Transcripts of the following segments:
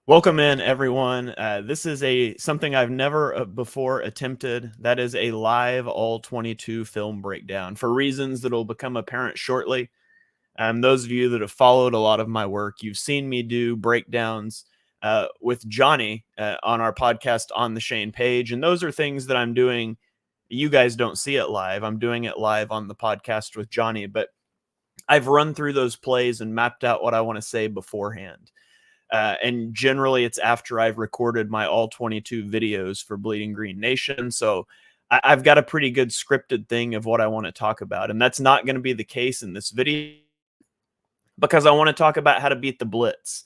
Welcome in, everyone. This is something I've never before attempted. That is a live all-22 film breakdown for reasons that will become apparent shortly. Those of you that have followed a lot of my work, you've seen me do breakdowns with Johnny on our podcast on the Shane page, and those are things that I'm doing. You guys don't see it live. I'm doing it live on the podcast with Johnny, but I've run through those plays and mapped out what I want to say beforehand. And generally, it's after I've recorded my all-22 videos for Bleeding Green Nation. So I've got a pretty good scripted thing of what I want to talk about. And that's not going to be the case in this video because I want to talk about how to beat the Blitz.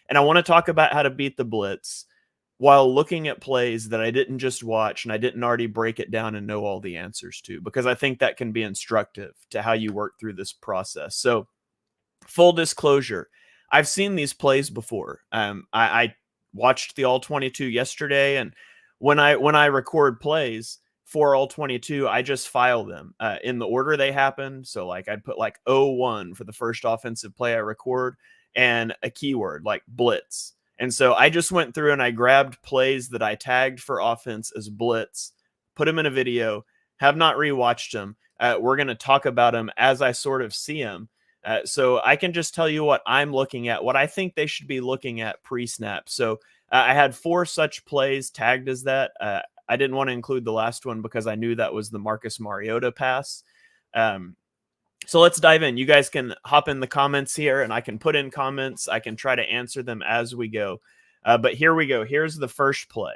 And I want to talk about how to beat the Blitz while looking at plays that I didn't just watch and I didn't already break it down and know all the answers to, because I think that can be instructive to how you work through this process. So full disclosure, I've seen these plays before. I watched the all-22 yesterday, and when I record plays for all-22, I just file them in the order they happen. So like I'd put like 0-1 for the first offensive play I record and a keyword like blitz. And so I just went through and I grabbed plays that I tagged for offense as blitz, put them in a video, have not rewatched them. We're going to talk about them as I sort of see them. So I can just tell you what I'm looking at, what I think they should be looking at pre-snap. So I had 4 such plays tagged as that. I didn't want to include the last one because I knew that was the Marcus Mariota pass. So let's dive in. You guys can hop in the comments here and I can put in comments. I can try to answer them as we go. But here we go. Here's the first play.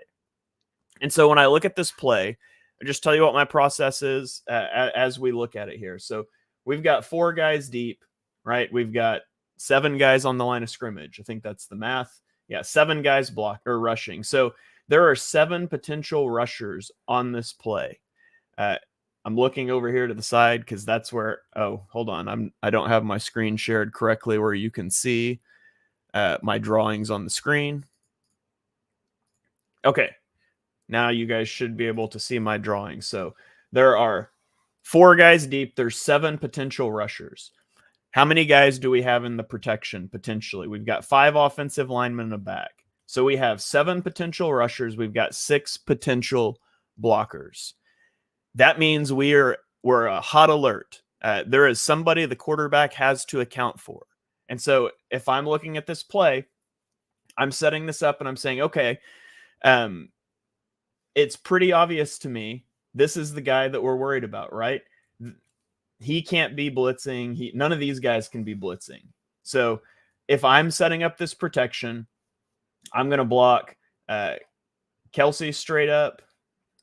And so when I look at this play, I just tell you what my process is as we look at it here. So we've got 4 guys deep, right? We've got 7 guys on the line of scrimmage. I think that's the math. Yeah, 7 guys rushing. So there are 7 potential rushers on this play. I'm looking over here to the side because that's where, oh, hold on. I don't have my screen shared correctly where you can see my drawings on the screen. Okay, now you guys should be able to see my drawings. So there are 4 guys deep. There's 7 potential rushers. How many guys do we have in the protection potentially? We've got 5 offensive linemen in the back. So we have 7 potential rushers. We've got 6 potential blockers. That means we're a hot alert. There is somebody the quarterback has to account for. And so if I'm looking at this play, I'm setting this up and I'm saying, okay, it's pretty obvious to me. This is the guy that we're worried about, right? He can't be blitzing. None of these guys can be blitzing. So if I'm setting up this protection, I'm going to block Kelsey straight up.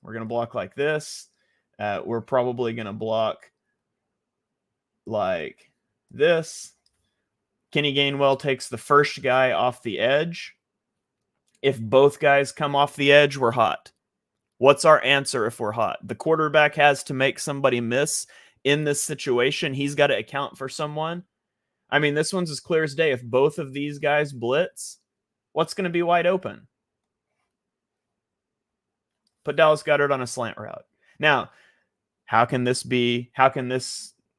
We're going to block like this. We're probably going to block like this. Kenny Gainwell takes the first guy off the edge. If both guys come off the edge, we're hot. What's our answer if we're hot? The quarterback has to make somebody miss in this situation. He's got to account for someone. I mean, this one's as clear as day. If both of these guys blitz, what's going to be wide open? Put Dallas Goedert on a slant route. Now, how can this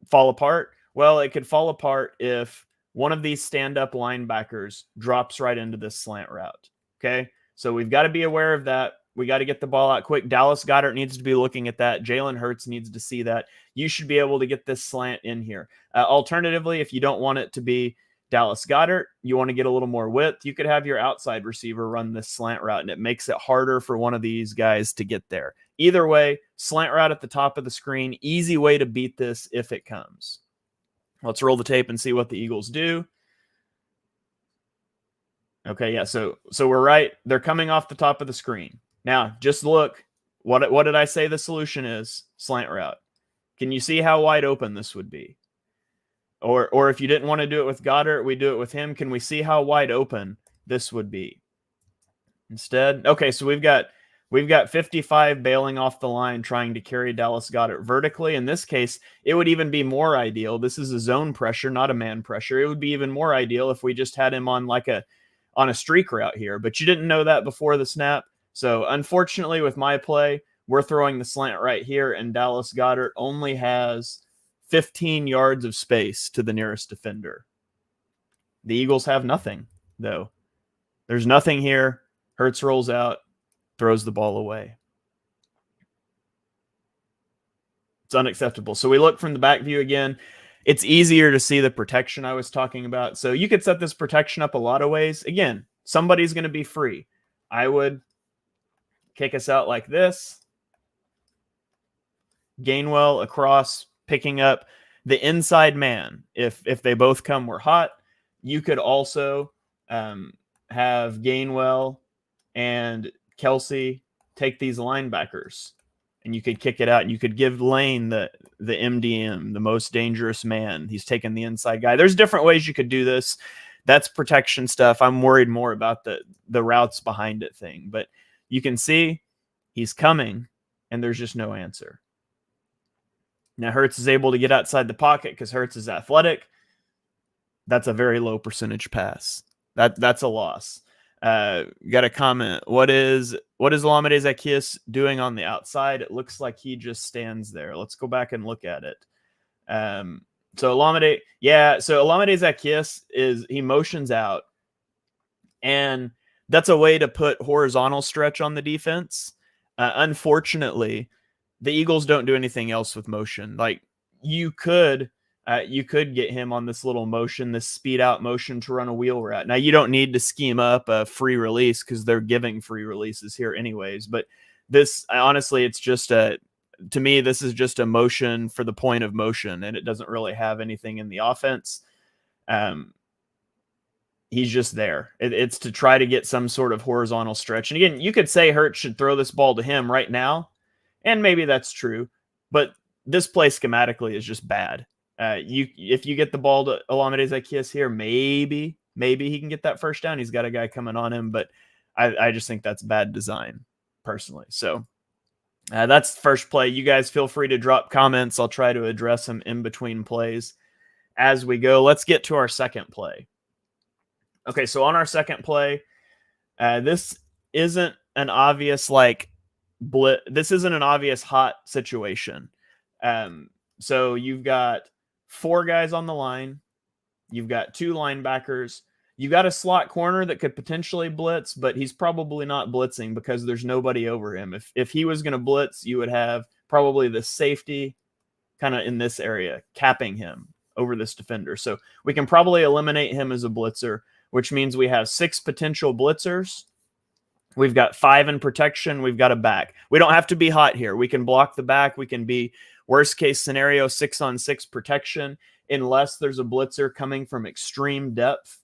fall apart? Well, it could fall apart if one of these stand-up linebackers drops right into this slant route. Okay, so we've got to be aware of that. We got to get the ball out quick. Dallas Goedert needs to be looking at that. Jalen Hurts needs to see that. You should be able to get this slant in here. Alternatively, if you don't want it to be Dallas Goedert, you want to get a little more width, you could have your outside receiver run this slant route, and it makes it harder for one of these guys to get there. Either way, slant route at the top of the screen, easy way to beat this if it comes. Let's roll the tape and see what the Eagles do. Okay, yeah, so we're right. They're coming off the top of the screen. Now, just look. What did I say the solution is? Slant route. Can you see how wide open this would be? Or if you didn't want to do it with Goddard, we do it with him. Can we see how wide open this would be? Instead, okay, so we've got 55 bailing off the line trying to carry Dallas Goedert vertically. In this case, it would even be more ideal. This is a zone pressure, not a man pressure. It would be even more ideal if we just had him on a streak route here. But you didn't know that before the snap. So unfortunately, with my play, we're throwing the slant right here, and Dallas Goedert only has 15 yards of space to the nearest defender. The Eagles have nothing, though. There's nothing here. Hurts rolls out, throws the ball away. It's unacceptable. So we look from the back view again. It's easier to see the protection I was talking about. So you could set this protection up a lot of ways. Again, somebody's going to be free. I would kick us out like this. Gainwell across, picking up the inside man. If they both come, we're hot. You could also have Gainwell and Kelsey take these linebackers, and you could kick it out, and you could give Lane the MDM, the most dangerous man. He's taking the inside guy. There's different ways you could do this. That's protection stuff. I'm worried more about the routes behind it thing. But you can see he's coming, and there's just no answer. Now Hurts is able to get outside the pocket because Hurts is athletic. That's a very low percentage pass. That's a loss. Got a comment. What is Olamide Zaccheaus doing on the outside? It looks like he just stands there. Let's go back and look at it. So Olamide Zaccheaus he motions out, and that's a way to put horizontal stretch on the defense. Unfortunately, the Eagles don't do anything else with motion. Like you could get him on this little motion, this speed out motion to run a wheel route. Now you don't need to scheme up a free release because they're giving free releases here anyways. But this, honestly, it's just to me, this is just a motion for the point of motion, and it doesn't really have anything in the offense. He's just there. It's to try to get some sort of horizontal stretch. And again, you could say Hurts should throw this ball to him right now, and maybe that's true, but this play schematically is just bad. If you get the ball to Olamide Zaccheaus here, maybe he can get that first down. He's got a guy coming on him, but I just think that's bad design personally. So that's the first play. You guys feel free to drop comments. I'll try to address them in between plays as we go. Let's get to our second play. Okay, so on our second play, this isn't an obvious this isn't an obvious hot situation. So you've got 4 guys on the line. You've got 2 linebackers. You've got a slot corner that could potentially blitz, but he's probably not blitzing because there's nobody over him. If he was going to blitz, you would have probably the safety kind of in this area, capping him over this defender. So we can probably eliminate him as a blitzer, which means we have 6 potential blitzers. We've got 5 in protection. We've got a back. We don't have to be hot here. We can block the back. We can be worst case scenario 6-on-6 protection unless there's a blitzer coming from extreme depth.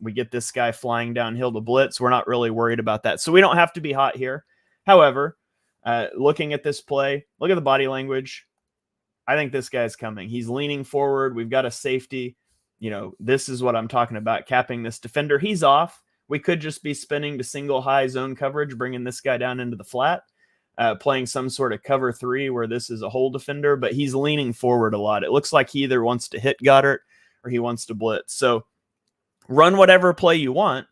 We get this guy flying downhill to blitz. We're not really worried about that. So we don't have to be hot here. However, looking at this play, look at the body language. I think this guy's coming. He's leaning forward. We've got a safety. This is what I'm talking about, capping this defender. He's off. We could just be spinning to single high zone coverage, bringing this guy down into the flat, playing some sort of cover 3 where this is a hole defender, but he's leaning forward a lot. It looks like he either wants to hit Goddard or he wants to blitz. So run whatever play you want.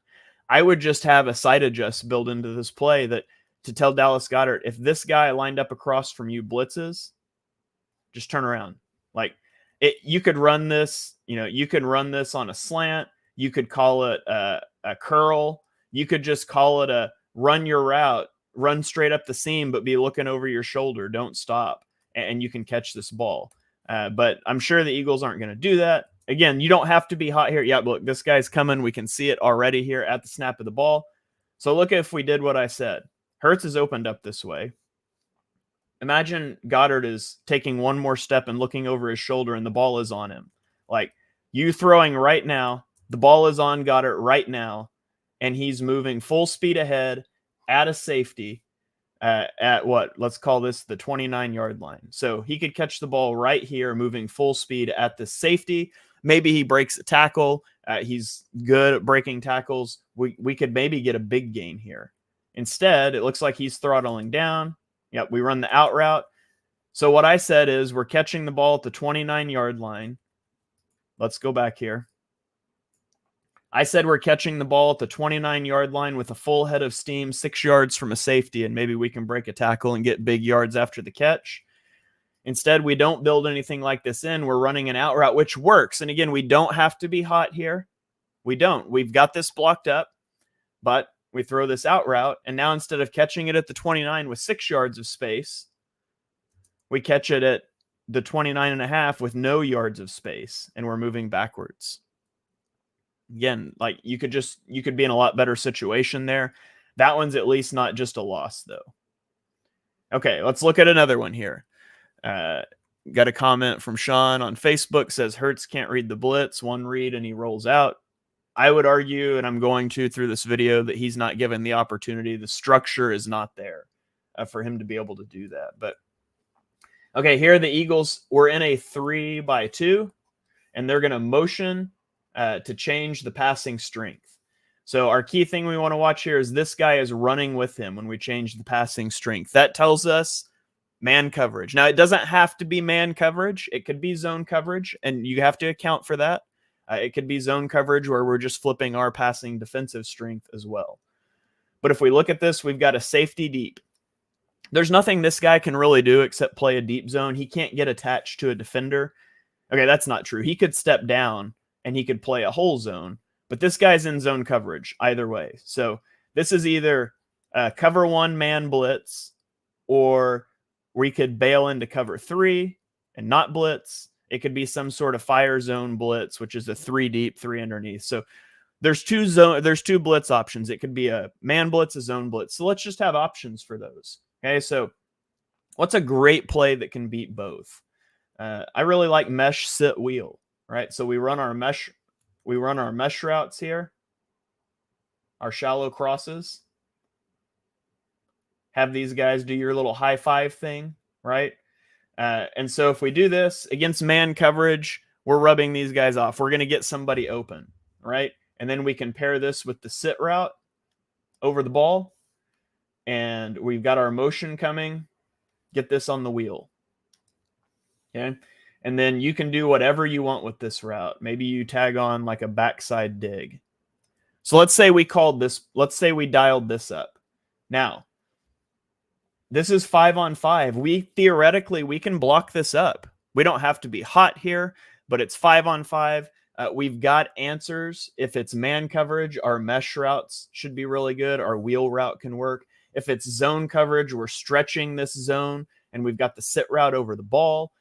I would just have a side adjust built into this play to tell Dallas Goedert, if this guy lined up across from you blitzes, just turn around. You could run this, you could run this on a slant. You could call it a curl. You could just call it a run your route, run straight up the seam, but be looking over your shoulder. Don't stop, and you can catch this ball. But I'm sure the Eagles aren't going to do that. Again, you don't have to be hot here. Yeah, look, this guy's coming. We can see it already here at the snap of the ball. So look if we did what I said. Hurts is opened up this way. Imagine Goddard is taking one more step and looking over his shoulder, and the ball is on him. You throwing right now, the ball is on Goddard right now, and he's moving full speed ahead at a safety at what? Let's call this the 29-yard line. So he could catch the ball right here, moving full speed at the safety. Maybe he breaks a tackle. He's good at breaking tackles. We could maybe get a big gain here. Instead, it looks like he's throttling down. Yep, we run the out route. So what I said is we're catching the ball at the 29-yard line. Let's go back here. I said we're catching the ball at the 29-yard line with a full head of steam, 6 yards from a safety, and maybe we can break a tackle and get big yards after the catch. Instead, we don't build anything like this in. We're running an out route, which works. And again, we don't have to be hot here. We don't. We've got this blocked up. But we throw this out route, and now instead of catching it at the 29 with 6 yards of space, we catch it at the 29.5 with no yards of space, and we're moving backwards. Again, like you could be in a lot better situation there. That one's at least not just a loss, though. Okay, let's look at another one here. Got a comment from Sean on Facebook, says Hurts can't read the blitz, one read and he rolls out. I would argue, and I'm going to through this video, that he's not given the opportunity. The structure is not there for him to be able to do that. But okay, here the Eagles were in a 3-by-2, and they're going to motion to change the passing strength. So our key thing we want to watch here is this guy is running with him when we change the passing strength. That tells us man coverage. Now, it doesn't have to be man coverage. It could be zone coverage, and you have to account for that. It could be zone coverage where we're just flipping our passing defensive strength as well. But if we look at this, we've got a safety deep. There's nothing this guy can really do except play a deep zone. He can't get attached to a defender. Okay, that's not true. He could step down and he could play a whole zone, but this guy's in zone coverage either way. So this is either cover 1 man blitz, or we could bail into cover 3 and not blitz. It could be some sort of fire zone blitz, which is a 3 deep, 3 underneath. So there's two blitz options. It could be a man blitz, a zone blitz. So let's just have options for those. Okay, so what's a great play that can beat both? I really like mesh sit wheel, right? So we run our mesh routes here, our shallow crosses. Have these guys do your little high five thing, right? And so if we do this against man coverage, we're rubbing these guys off. We're going to get somebody open, right? And then we can pair this with the sit route over the ball. And we've got our motion coming. Get this on the wheel. Okay. And then you can do whatever you want with this route. Maybe you tag on like a backside dig. So let's say we dialed this up. Now, this is 5-on-5. We can block this up. We don't have to be hot here, but it's 5-on-5. We've got answers. If it's man coverage, our mesh routes should be really good. Our wheel route can work. If it's zone coverage, we're stretching this zone, and we've got the sit route over the ball.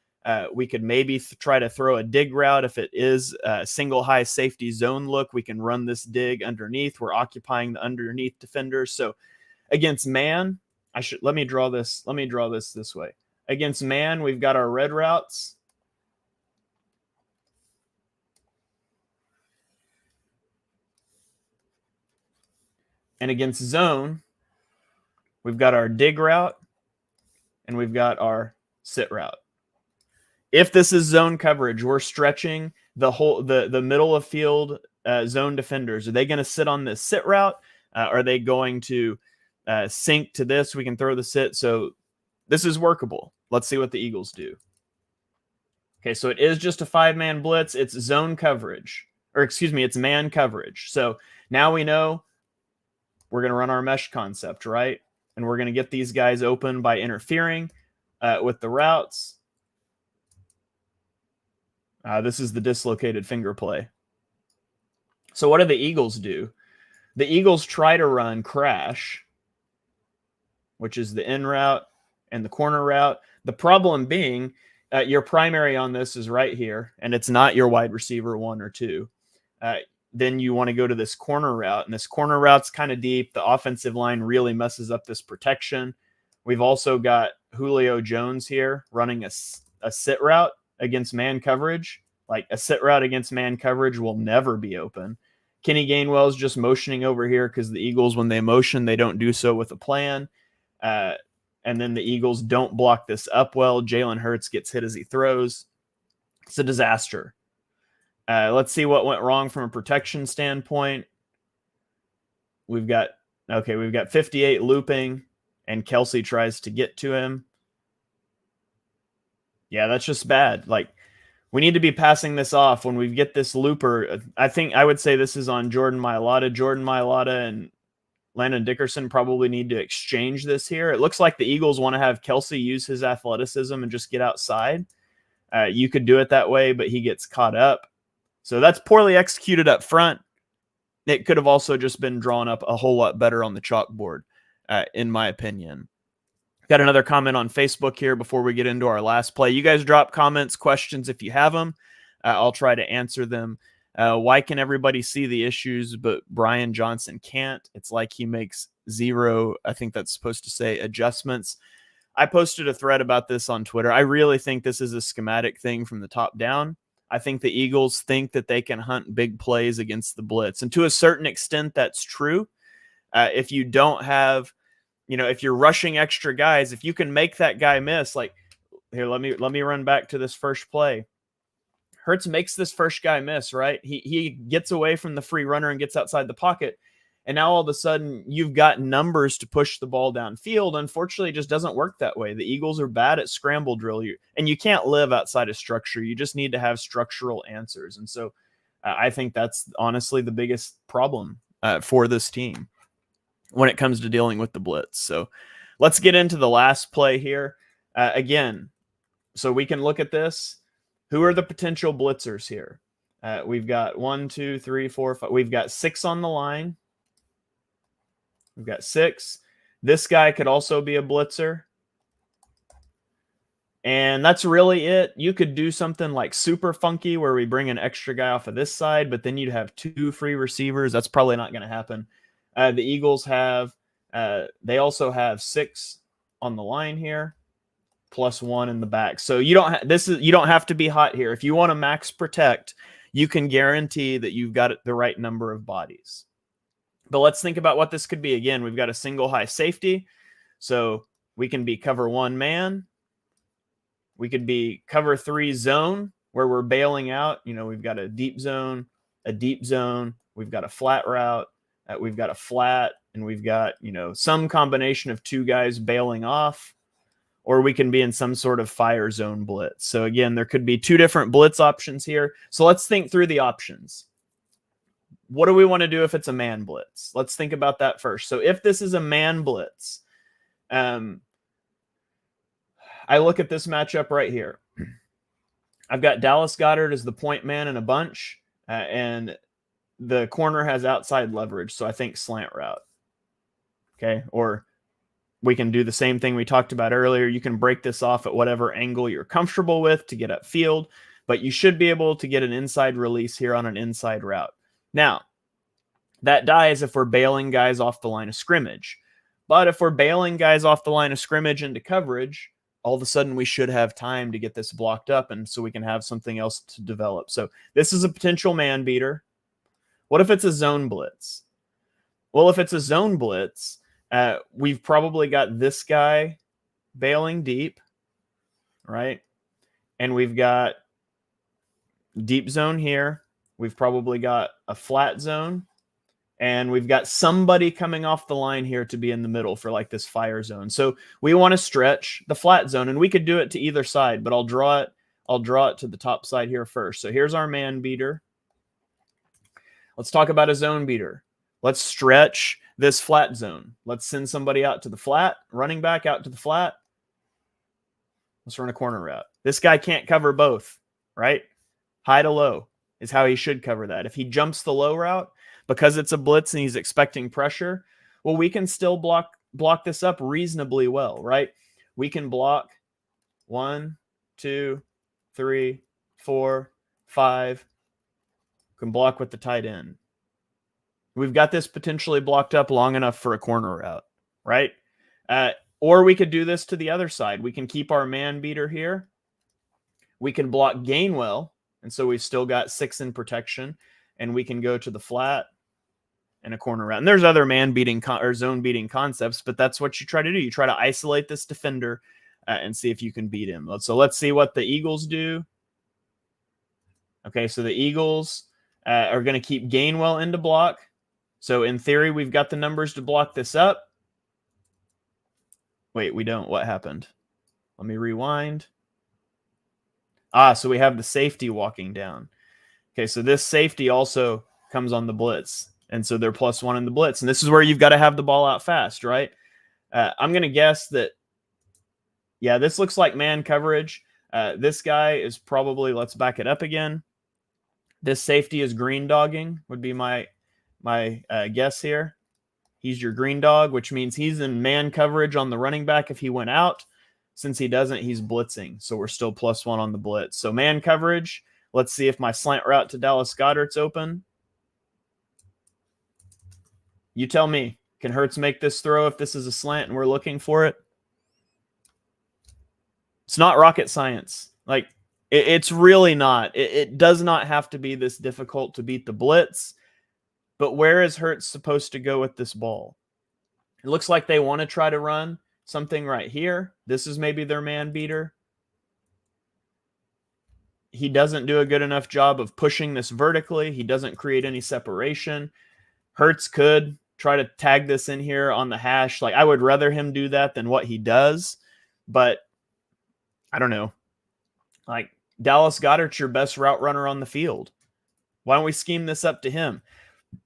We could maybe try to throw a dig route. If it is a single high safety zone look, we can run this dig underneath. We're occupying the underneath defenders. So against man, let me draw this this way. Against man, we've got our red routes. And against zone, we've got our dig route and we've got our sit route. If this is zone coverage, we're stretching the middle of field zone defenders. Are they going to sit on this sit route? Are they going to sink to this? We can throw the sit. So this is workable. Let's see what the Eagles do. Okay, so it is just a 5-man blitz. It's zone coverage, or excuse me, it's man coverage. So now we know we're going to run our mesh concept, right? And we're going to get these guys open by interfering with the routes. This is the dislocated finger play. So what do the Eagles do? The Eagles try to run crash, which is the in route and the corner route. The problem being your primary on this is right here, and it's not your wide receiver 1 or 2. Then you want to go to this corner route, and this corner route's kind of deep. The offensive line really messes up this protection. We've also got Julio Jones here running a sit route against man coverage. Like a sit route against man coverage will never be open. Kenny Gainwell's just motioning over here because the Eagles, when they motion, they don't do so with a plan. And then the Eagles don't block this up well. Jalen Hurts gets hit as he throws. It's a disaster. Let's see what went wrong from a protection standpoint. We've got 58 looping, and Kelsey tries to get to him. Yeah, that's just bad. Like, we need to be passing this off when we get this looper. I would say this is on Jordan Mailata. Jordan Mailata and Landon Dickerson probably need to exchange this here. It looks like the Eagles want to have Kelsey use his athleticism and just get outside. You could do it that way, but he gets caught up. So that's poorly executed up front. it could have also just been drawn up a whole lot better on the chalkboard, in my opinion. Got another comment on Facebook here before we get into our last play. You guys drop comments, questions if you have them. I'll try to answer them. Why can everybody see the issues, but Brian Johnson can't? It's like he makes zero, I think that's supposed to say, adjustments. I posted a thread about this on Twitter. I really think this is a schematic thing from the top down. I think the Eagles think that they can hunt big plays against the blitz. And to a certain extent, that's true. If you don't have, if you're rushing extra guys, if you can make that guy miss, like here, let me run back to this first play. Hurts makes this first guy miss, right? He gets away from the free runner and gets outside the pocket. And now all of a sudden you've got numbers to push the ball downfield. Unfortunately, it just doesn't work that way. The Eagles are bad at scramble drill, and you can't live outside of structure. You just need to have structural answers. And so I think that's honestly the biggest problem for this team when it comes to dealing with the blitz. So let's get into the last play here. Again, so we can look at this. Who are the potential blitzers here? We've got 1, 2, 3, 4, 5. We've got 6 on the line. We've got 6. This guy could also be a blitzer. And that's really it. You could do something like super funky where we bring an extra guy off of this side, but then you'd have 2 free receivers. That's probably not going to happen. The Eagles have, they also have 6 on the line here, plus 1 in the back. So you don't have to be hot here. If you want to max protect, you can guarantee that you've got the right number of bodies. But let's think about what this could be. Again, we've got a single high safety. So we can be cover 1 man. We could be cover 3 zone where we're bailing out. We've got a deep zone. We've got a flat route. We've got a flat, and we've got, some combination of 2 guys bailing off, or we can be in some sort of fire zone blitz. So again, there could be 2 different blitz options here. So let's think through the options. What do we want to do if it's a man blitz? Let's think about that first. So if this is a man blitz, I look at this matchup right here. I've got Dallas Goedert as the point man in a bunch, and the corner has outside leverage. So I think slant route. Okay. Or we can do the same thing we talked about earlier. You can break this off at whatever angle you're comfortable with to get upfield, but you should be able to get an inside release here on an inside route. Now, that dies if we're bailing guys off the line of scrimmage. But if we're bailing guys off the line of scrimmage into coverage, all of a sudden we should have time to get this blocked up, and so we can have something else to develop. So this is a potential man beater. What if it's a zone blitz? Well, if it's a zone blitz, we've probably got this guy bailing deep, right? And we've got deep zone here. We've probably got a flat zone, and we've got somebody coming off the line here to be in the middle for like this fire zone. So we want to stretch the flat zone, and we could do it to either side, but I'll draw it to the top side here first. So here's our man beater. Let's talk about a zone beater. Let's stretch this flat zone. Let's send somebody out to the flat, running back out to the flat. Let's run a corner route. This guy can't cover both, right? High to low is how he should cover that. If he jumps the low route because it's a blitz and he's expecting pressure, well, we can still block this up reasonably well, right? We can block 1, 2, 3, 4, 5. We can block with the tight end. We've got this potentially blocked up long enough for a corner route, right? Or we could do this to the other side. We can keep our man beater here. We can block Gainwell, and so we've still got 6 in protection, and we can go to the flat and a corner route. And there's other man beating or zone beating concepts, but that's what you try to do. You try to isolate this defender and see if you can beat him. So let's see what the Eagles do. Okay, so the Eagles are going to keep Gainwell into block. So in theory, we've got the numbers to block this up. Wait, we don't. What happened? Let me rewind. So we have the safety walking down. Okay, so this safety also comes on the blitz. And so they're +1 in the blitz. And this is where you've got to have the ball out fast, right? I'm going to guess that, yeah, this looks like man coverage. This guy is probably, let's back it up again. This safety is green dogging, would be my my guess here. He's your green dog, which means he's in man coverage on the running back if he went out. Since he doesn't, he's blitzing. So we're still +1 on the blitz. So man coverage. Let's see if my slant route to Dallas Goedert's open. You tell me. Can Hurts make this throw if this is a slant and we're looking for it? It's not rocket science. Like, it's really not. It does not have to be this difficult to beat the blitz. But where is Hurts supposed to go with this ball? It looks like they want to try to run something right here. This is maybe their man beater. He doesn't do a good enough job of pushing this vertically. He doesn't create any separation. Hurts could try to tag this in here on the hash. Like, I would rather him do that than what he does. But I don't know. Like, Dallas Goedert's your best route runner on the field. Why don't we scheme this up to him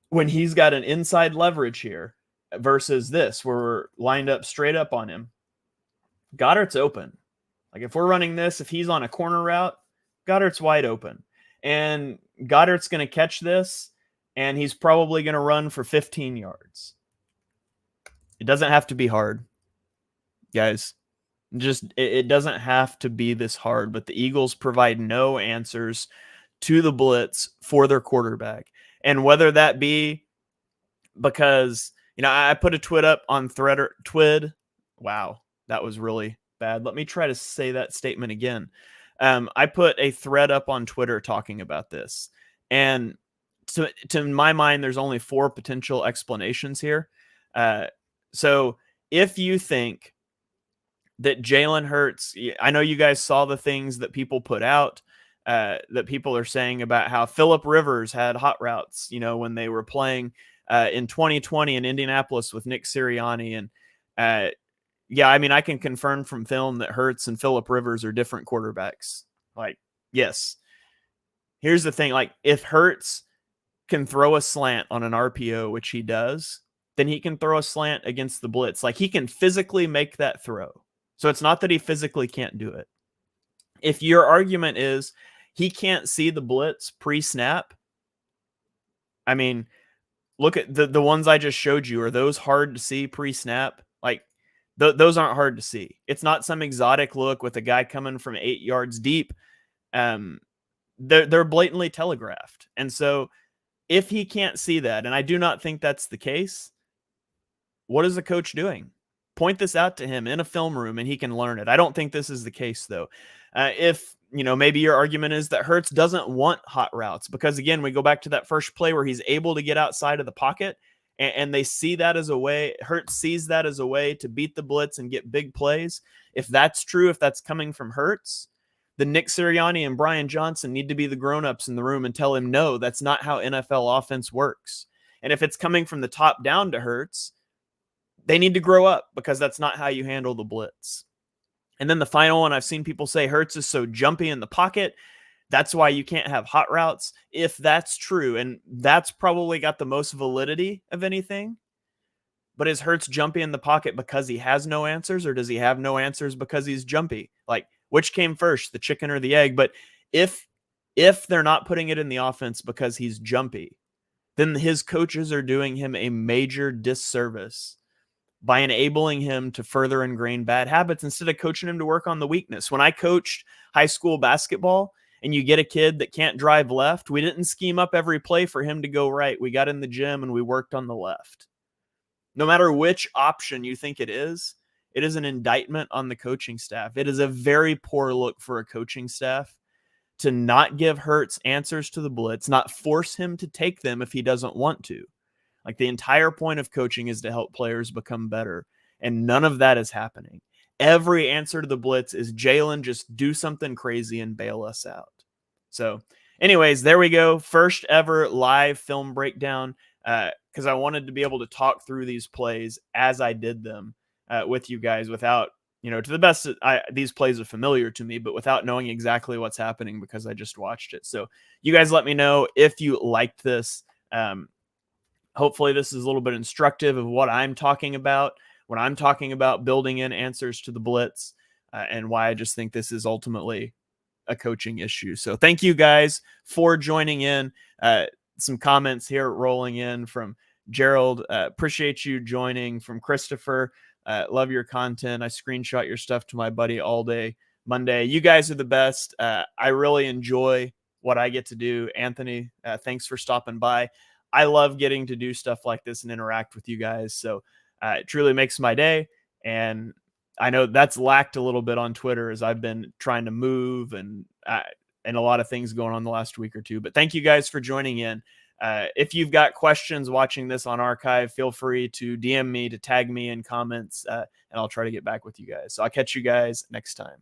when he's got an inside leverage here versus this where we're lined up straight up on him? Goedert's open. Like, if we're running this, if he's on a corner route, Goedert's wide open. And Goedert's going to catch this, and he's probably going to run for 15 yards. It doesn't have to be hard, guys. Just, it doesn't have to be this hard, but the Eagles provide no answers to the blitz for their quarterback. And whether that be because, I put a tweet up on Twid. Wow, that was really bad. Let me try to say that statement again. I put a thread up on Twitter talking about this. And to my mind, there's only 4 potential explanations here. So if you think that Jalen Hurts, I know you guys saw the things that people put out, that people are saying about how Phillip Rivers had hot routes, when they were playing in 2020 in Indianapolis with Nick Sirianni. And yeah, I mean, I can confirm from film that Hurts and Phillip Rivers are different quarterbacks. Like, yes. Here's the thing. Like, if Hurts can throw a slant on an RPO, which he does, then he can throw a slant against the blitz. Like, he can physically make that throw. So it's not that he physically can't do it. If your argument is he can't see the blitz pre-snap, I mean, look at the ones I just showed you. Are those hard to see pre-snap? Like, those aren't hard to see. It's not some exotic look with a guy coming from 8 yards deep. They're blatantly telegraphed. And so if he can't see that, and I do not think that's the case, what is the coach doing? Point this out to him in a film room and he can learn it. I don't think this is the case, though. If, maybe your argument is that Hurts doesn't want hot routes because, again, we go back to that first play where he's able to get outside of the pocket and they see that as a way, Hurts sees that as a way to beat the blitz and get big plays. If that's true, if that's coming from Hurts, then Nick Sirianni and Brian Johnson need to be the grown-ups in the room and tell him, no, that's not how NFL offense works. And if it's coming from the top down to Hurts, they need to grow up because that's not how you handle the blitz. And then the final one, I've seen people say Hurts is so jumpy in the pocket. That's why you can't have hot routes. If that's true, and that's probably got the most validity of anything, but is Hurts jumpy in the pocket because he has no answers, or does he have no answers because he's jumpy? Like, which came first, the chicken or the egg? But if they're not putting it in the offense because he's jumpy, then his coaches are doing him a major disservice by enabling him to further ingrain bad habits instead of coaching him to work on the weakness. When I coached high school basketball and you get a kid that can't drive left, we didn't scheme up every play for him to go right. We got in the gym and we worked on the left. No matter which option you think it is an indictment on the coaching staff. It is a very poor look for a coaching staff to not give Hurts answers to the blitz, not force him to take them if he doesn't want to. Like, the entire point of coaching is to help players become better, and none of that is happening. Every answer to the blitz is Jalen, just do something crazy and bail us out. So anyways, there we go. First ever live film breakdown, because I wanted to be able to talk through these plays as I did them with you guys without, to the best, these plays are familiar to me, but without knowing exactly what's happening because I just watched it. So you guys let me know if you liked this. Hopefully this is a little bit instructive of what I'm talking about when I'm talking about building in answers to the blitz, and why I just think this is ultimately a coaching issue. So thank you guys for joining in. some comments here rolling in from Gerald. Appreciate you joining. From Christopher, love your content. I screenshot your stuff to my buddy all day Monday. You guys are the best. I really enjoy what I get to do. Anthony, thanks for stopping by. I love getting to do stuff like this and interact with you guys. So it truly makes my day. And I know that's lacked a little bit on Twitter as I've been trying to move and a lot of things going on the last week or two. But thank you guys for joining in. If you've got questions watching this on archive, feel free to DM me, to tag me in comments, and I'll try to get back with you guys. So I'll catch you guys next time.